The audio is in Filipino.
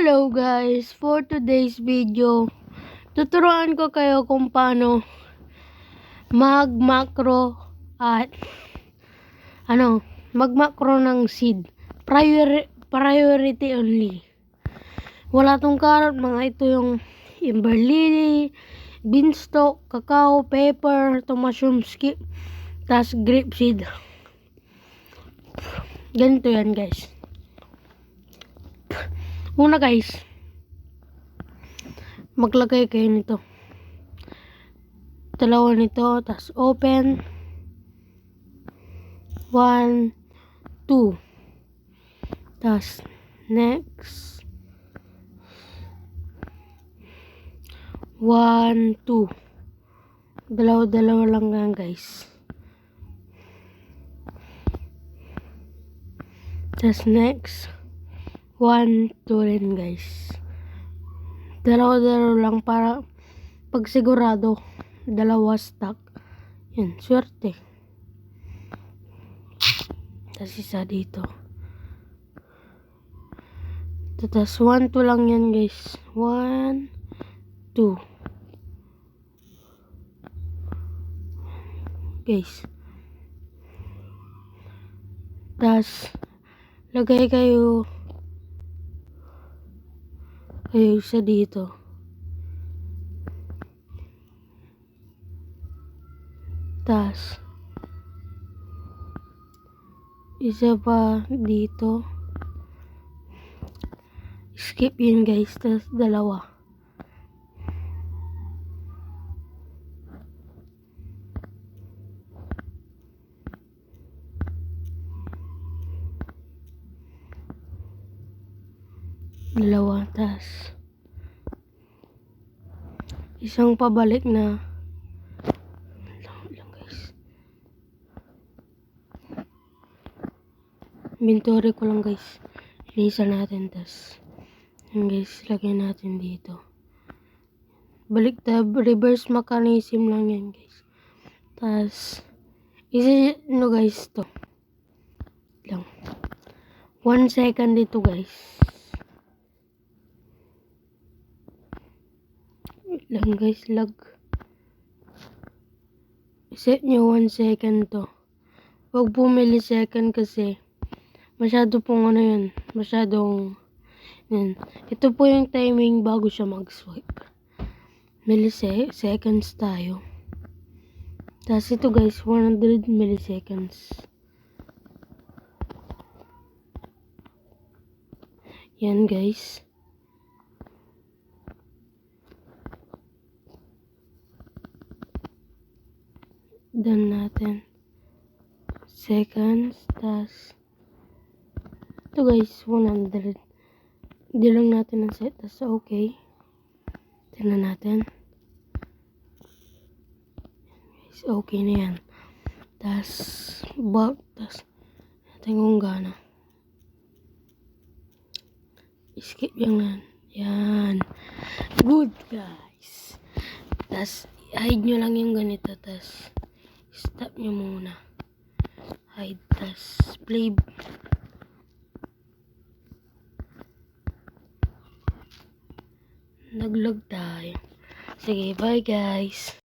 Hello guys, for today's video, tuturuan ko kayo kung paano mag-macro at mag-macro ng seed. Priority only. Wala tong carrot, mga ito yung ember lily, beanstalk, cacao, pepper, mushroom skip, tas grape seed. Ganito yan guys. Una guys, maglagay kayo nito. Dalawa nito, tas open. 1, 2. Tas next. 1, 2. Dalawa lang yan guys. Tas next. 1, 2 rin guys. Dalawa lang para pag sigurado dalawa stock. Yan, swerte. Tas isa dito. Tas 1, 2 lang yan guys. 1, 2. Guys. Tas lagay kayo isa dito. Tas isa pa dito. Skip yun guys. Tas dalawa. Tas isang pabalik na lang guys. Inventory ko lang guys. Ilisa natin. Tas yan guys, lagay natin dito. Balik tab, reverse mechanism lang yan guys. Tas guys to lang 1 second dito guys. Lang guys, lag. Set nyo 1 second to. Huwag po millisecond kasi masyado pong yun. Masyadong yan. Ito po yung timing bago siya mag-swipe. Milliseconds tayo. Tapos ito guys, 100 milliseconds. Yan guys. Done natin. Seconds. Tas ito guys, 100. Hindi lang natin ang set. Tas okay. Tignan natin. Guys, okay na yan. Tas tas natin kung gana. Skip yan. Yan. Good guys. Tas hide nyo lang yung ganito. Tas stop nyo muna. Hide. Tas play. Naglag tayo. Sige, bye guys.